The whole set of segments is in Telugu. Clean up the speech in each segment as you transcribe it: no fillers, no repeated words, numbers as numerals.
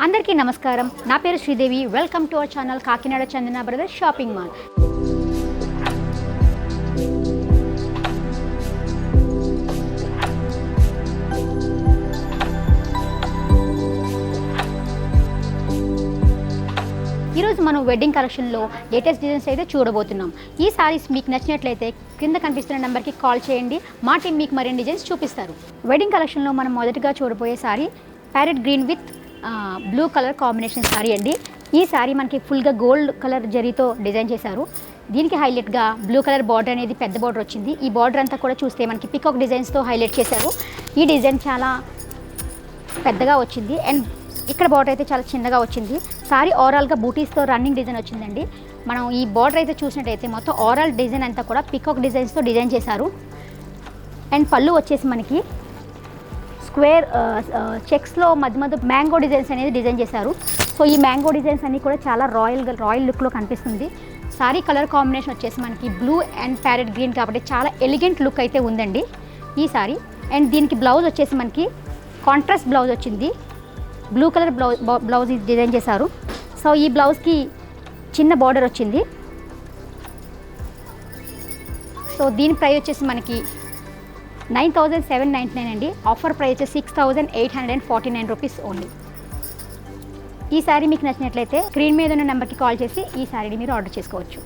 అందరికీ నమస్కారం. నా పేరు Sridevi. Welcome to our channel Kakinada Chandana brothers shopping mall. ఈరోజు మనం వెడ్డింగ్ కలెక్షన్లో లేటెస్ట్ డిజైన్స్ అయితే చూడబోతున్నాం. ఈ సారీస్ మీకు నచ్చినట్లయితే కింద కనిపిస్తున్న నెంబర్కి కాల్ చేయండి. మా టీం మీకు మరిన్ని డిజైన్స్ చూపిస్తారు. వెడ్డింగ్ కలెక్షన్లో మనం మొదటిగా చూడబోయే sorry parrot green with blue colour combination sorry అండి. ఈ సారీ మనకి ఫుల్గా గోల్డ్ కలర్ జరీతో డిజైన్ చేశారు. దీనికి హైలైట్గా బ్లూ కలర్ బార్డర్ అనేది పెద్ద బార్డర్ వచ్చింది. ఈ బార్డర్ అంతా కూడా చూస్తే మనకి పికాక్ డిజైన్స్తో హైలైట్ చేశారు. ఈ డిజైన్ చాలా పెద్దగా వచ్చింది అండ్ ఇక్కడ బార్డర్ అయితే చాలా చిన్నగా వచ్చింది. సారీ ఓవరాల్గా బూటీస్తో రన్నింగ్ డిజైన్ వచ్చిందండి. మనం ఈ బార్డర్ అయితే చూసినట్టయితే మొత్తం ఓవరాల్ డిజైన్ అంతా కూడా పికాక్ డిజైన్స్తో డిజైన్ చేశారు. అండ్ పళ్ళు వచ్చేసి మనకి స్క్వేర్ చెక్స్లో మధ్య మ్యాంగో డిజైన్స్ అనేది డిజైన్ చేశారు. సో ఈ మ్యాంగో డిజైన్స్ అన్నీ కూడా చాలా రాయల్ లుక్లో కనిపిస్తుంది. సారీ కలర్ కాంబినేషన్ వచ్చేసి మనకి బ్లూ అండ్ ప్యారెట్ గ్రీన్ కాబట్టి చాలా ఎలిగెంట్ లుక్ అయితే ఉందండి ఈ సారీ. అండ్ దీనికి బ్లౌజ్ వచ్చేసి మనకి కాంట్రాస్ట్ బ్లౌజ్ వచ్చింది. బ్లూ కలర్ బ్లౌజ్ డిజైన్ చేశారు. సో ఈ బ్లౌజ్కి చిన్న బార్డర్ వచ్చింది. సో దీని ప్రైస్ వచ్చేసి మనకి 9,799 అండి. ఆఫర్ ప్రైస్ వచ్చేసి 6,849 రూపీస్ ఓన్లీ. ఈ సారీ మీకు నచ్చినట్లయితే స్క్రీన్ మీద ఉన్న నెంబర్కి కాల్ చేసి ఈ సారీని మీరు ఆర్డర్ చేసుకోవచ్చు.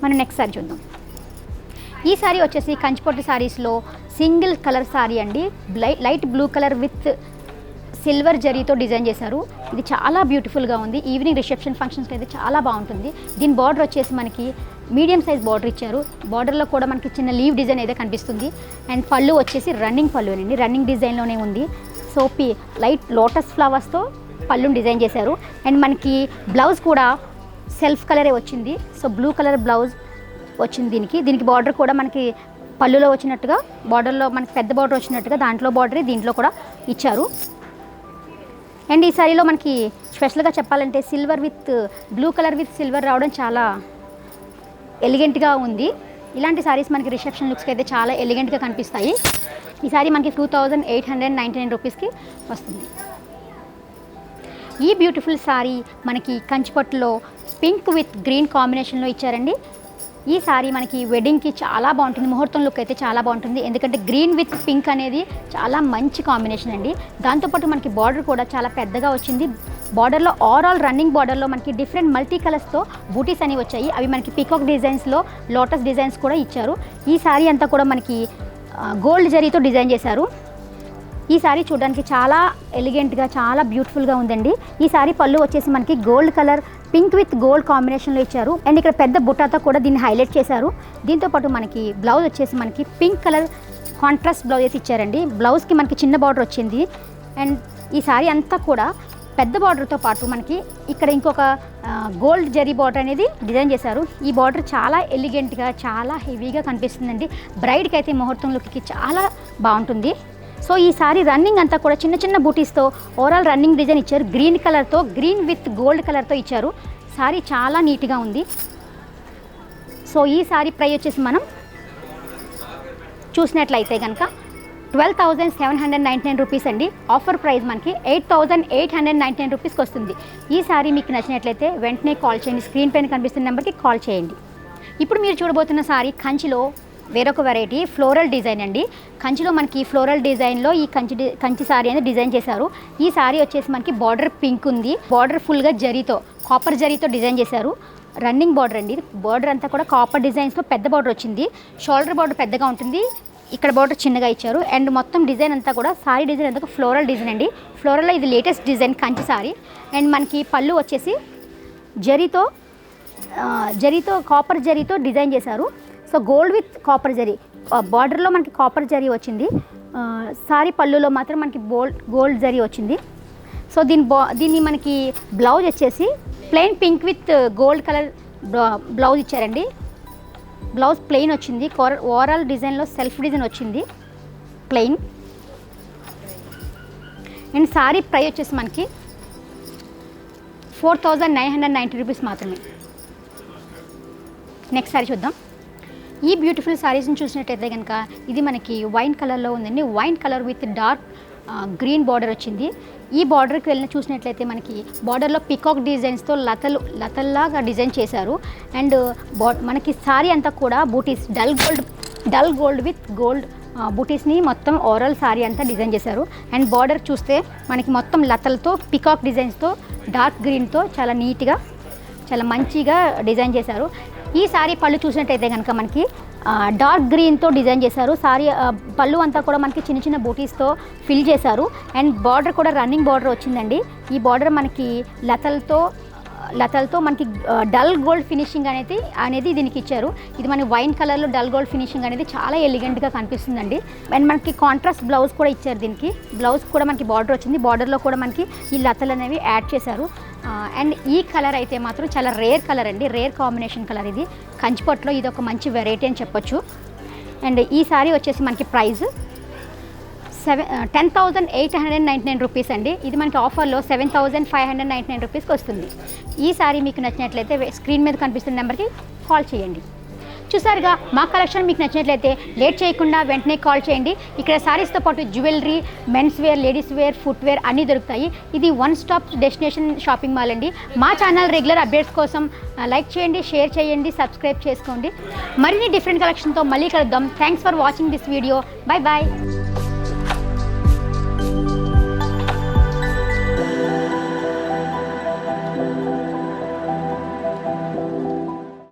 మనం నెక్స్ట్ సారీ చూద్దాం. ఈ సారీ వచ్చేసి కంచిపట్టు సారీస్లో సింగిల్ కలర్ సారీ అండి. Light blue colour with silver జరీతో డిజైన్ చేశారు. ఇది చాలా బ్యూటిఫుల్గా ఉంది. ఈవినింగ్ రిసెప్షన్ ఫంక్షన్స్కి అయితే చాలా బాగుంటుంది. దీని బార్డర్ వచ్చేసి మనకి మీడియం సైజ్ బార్డర్ ఇచ్చారు. బార్డర్లో కూడా మనకి చిన్న లీవ్ డిజైన్ అయితే కనిపిస్తుంది. అండ్ పళ్ళు వచ్చేసి రన్నింగ్ పళ్ళునండి, రన్నింగ్ డిజైన్లోనే ఉంది. సో లైట్ లోటస్ ఫ్లవర్స్తో పళ్ళుని డిజైన్ చేశారు. అండ్ మనకి బ్లౌజ్ కూడా సెల్ఫ్ కలరే వచ్చింది. సో బ్లూ కలర్ బ్లౌజ్ వచ్చింది దీనికి బార్డర్ కూడా మనకి పళ్ళులో వచ్చినట్టుగా బార్డర్లో మనకి పెద్ద బార్డర్ వచ్చినట్టుగా దాంట్లో బార్డరే దీంట్లో కూడా ఇచ్చారు. అండ్ ఈ సారీలో మనకి స్పెషల్గా చెప్పాలంటే silver with blue colour with silver రావడం చాలా ఎలిగెంట్గా ఉంది. ఇలాంటి సారీస్ మనకి రిసెప్షన్ లుక్స్కి అయితే చాలా ఎలిగెంట్గా కనిపిస్తాయి. ఈ సారీ మనకి 2,899 రూపీస్కి వస్తుంది. ఈ బ్యూటిఫుల్ సారీ మనకి కంచిపట్టులో పింక్ విత్ గ్రీన్ కాంబినేషన్లో ఇచ్చారండి. ఈ సారీ మనకి వెడ్డింగ్కి చాలా బాగుంటుంది. ముహూర్తం లుక్ అయితే చాలా బాగుంటుంది. ఎందుకంటే గ్రీన్ విత్ పింక్ అనేది చాలా మంచి కాంబినేషన్ అండి. దాంతోపాటు మనకి బార్డర్ కూడా చాలా పెద్దగా వచ్చింది. బార్డర్లో ఓవరాల్ రన్నింగ్ బార్డర్లో మనకి డిఫరెంట్ మల్టీ కలర్స్తో బూటీస్ అనేవి వచ్చాయి. అవి మనకి పికాక్ డిజైన్స్లో లోటస్ డిజైన్స్ కూడా ఇచ్చారు. ఈ సారీ అంతా కూడా మనకి గోల్డ్ జరీతో డిజైన్ చేశారు. ఈ సారీ చూడడానికి చాలా ఎలిగెంట్గా చాలా బ్యూటిఫుల్గా ఉందండి. ఈ సారీ పళ్ళు వచ్చేసి మనకి gold colour pink with gold కాంబినేషన్లో ఇచ్చారు. అండ్ ఇక్కడ పెద్ద బుట్టాతో కూడా దీన్ని హైలైట్ చేశారు. దీంతోపాటు మనకి బ్లౌజ్ వచ్చేసి మనకి పింక్ కలర్ కాంట్రాస్ట్ బ్లౌజ్ అయితే ఇచ్చారండి. బ్లౌజ్కి మనకి చిన్న బార్డర్ వచ్చింది. అండ్ ఈ సారీ అంతా కూడా పెద్ద బార్డర్తో పాటు మనకి ఇక్కడ ఇంకొక గోల్డ్ జరీ బార్డర్ అనేది డిజైన్ చేశారు. ఈ బార్డర్ చాలా ఎలిగెంట్గా చాలా హెవీగా కనిపిస్తుందండి. బ్రైడ్కి అయితే ముహూర్తం లుక్కి చాలా బాగుంటుంది. సో ఈ సారీ రన్నింగ్ అంతా కూడా చిన్న చిన్న బూటీస్తో ఓవరాల్ రన్నింగ్ డిజైన్ ఇచ్చారు. గ్రీన్ కలర్తో గ్రీన్ విత్ గోల్డ్ కలర్తో ఇచ్చారు. సారీ చాలా నీట్గా ఉంది. సో ఈ సారీ ప్రైస్ వచ్చేసి మనం చూసినట్లయితే కనుక 12,799 రూపీస్ అండి. ఆఫర్ ప్రైస్ మనకి 8,899 రూపీస్కి వస్తుంది. ఈ సారీ మీకు నచ్చినట్లయితే వెంటనే కాల్ చేయండి. స్క్రీన్ పైన కనిపిస్తున్న నెంబర్కి కాల్ చేయండి. ఇప్పుడు మీరు చూడబోతున్న సారీ కంచిలో వేరొక వెరైటీ ఫ్లోరల్ డిజైన్ అండి. కంచిలో మనకి ఫ్లోరల్ డిజైన్లో ఈ కంచి సారీ అనేది డిజైన్ చేశారు. ఈ సారీ వచ్చేసి మనకి బార్డర్ పింక్ ఉంది. బార్డర్ ఫుల్గా జరీతో కాపర్ జరీతో డిజైన్ చేశారు. రన్నింగ్ బార్డర్ అండి. బార్డర్ అంతా కూడా కాపర్ డిజైన్స్లో పెద్ద బార్డర్ వచ్చింది. షోల్డర్ బార్డర్ పెద్దగా ఉంటుంది. ఇక్కడ బార్డర్ చిన్నగా ఇచ్చారు. అండ్ మొత్తం డిజైన్ అంతా కూడా సారీ డిజైన్ అంతా ఫ్లోరల్ డిజైన్ అండి. ఫ్లోరల్లో ఇది latest design Kanchi sorry. And మనకి పళ్ళు వచ్చేసి జరీతో కాపర్ జరీతో డిజైన్ చేశారు. So gold with copper zari బార్డర్లో మనకి కాపర్ జరీ వచ్చింది. సారీ పళ్ళులో మాత్రం మనకి గోల్డ్ జరీ వచ్చింది. సో దీన్ని మనకి బ్లౌజ్ వచ్చేసి plain pink with gold colour blouse ఇచ్చారండి. బ్లౌజ్ ప్లెయిన్ వచ్చింది. ఓవరాల్ డిజైన్లో సెల్ఫ్ డిజైన్ వచ్చింది ప్లెయిన్. అండ్ సారీ ప్రైస్ వచ్చేసి మనకి 4,990 రూపీస్ మాత్రమే. నెక్స్ట్ సారీ చూద్దాం. ఈ బ్యూటిఫుల్ సారీస్ని చూసినట్టయితే కనుక ఇది మనకి వైన్ కలర్లో ఉందండి. Wine colour with dark green border వచ్చింది. ఈ బార్డర్కి వెళ్ళి చూసినట్లయితే మనకి బార్డర్లో పికాక్ డిజైన్స్తో లతల్లాగా డిజైన్ చేశారు. అండ్ మనకి సారీ అంతా కూడా బూటీస్ డల్ గోల్డ్ విత్ గోల్డ్ బూటీస్ని మొత్తం ఓవరాల్ సారీ అంతా డిజైన్ చేశారు. అండ్ బార్డర్ చూస్తే మనకి మొత్తం లతలతో పికాక్ డిజైన్స్తో డార్క్ గ్రీన్తో చాలా నీట్గా చాలా మంచిగా డిజైన్ చేశారు. ఈ సారీ పళ్ళు చూసినట్టయితే కనుక మనకి డార్క్ గ్రీన్తో డిజైన్ చేశారు. సారీ పళ్ళు అంతా కూడా మనకి చిన్న చిన్న బూటీస్తో ఫిల్ చేశారు. అండ్ బార్డర్ కూడా రన్నింగ్ బార్డర్ వచ్చిందండి. ఈ బార్డర్ మనకి లతలతో మనకి డల్ గోల్డ్ ఫినిషింగ్ అనేది దీనికి ఇచ్చారు. ఇది మనకి వైన్ కలర్లో డల్ గోల్డ్ ఫినిషింగ్ అనేది చాలా ఎలిగెంట్గా కనిపిస్తుందండి. అండ్ మనకి కాంట్రాస్ట్ బ్లౌజ్ కూడా ఇచ్చారు. దీనికి బ్లౌజ్ కూడా మనకి బార్డర్ వచ్చింది. బార్డర్లో కూడా మనకి ఈ లతలు అనేవి యాడ్ చేశారు. అండ్ ఈ కలర్ అయితే మాత్రం చాలా రేర్ కలర్ అండి, రేర్ కాంబినేషన్ కలర్. ఇది కంచిపట్టులో ఇది ఒక మంచి వెరైటీ అని చెప్పొచ్చు. అండ్ ఈ సారీ వచ్చేసి మనకి ప్రైస్ 10,899 రూపీస్ అండి. ఇది మనకి ఆఫర్లో 7,599 రూపీస్కి వస్తుంది. ఈ సారీ మీకు నచ్చినట్లయితే స్క్రీన్ మీద కనిపిస్తున్న నెంబర్కి కాల్ చేయండి. చూసారుగా, మా కలెక్షన్ మీకు నచ్చినట్లయితే లేట్ చేయకుండా వెంటనే కాల్ చేయండి. ఇక్కడ సారీస్తో పాటు jewellery, men's wear, ladies wear, footwear అన్నీ దొరుకుతాయి. ఇది one stop destination shopping mall అండి. మా ఛానల్ రెగ్యులర్ అప్డేట్స్ కోసం లైక్ చేయండి, షేర్ చేయండి, సబ్స్క్రైబ్ చేసుకోండి. మరిన్ని డిఫరెంట్ కలెక్షన్తో మళ్ళీ కలుద్దాం. Thanks for watching this video. Bye bye.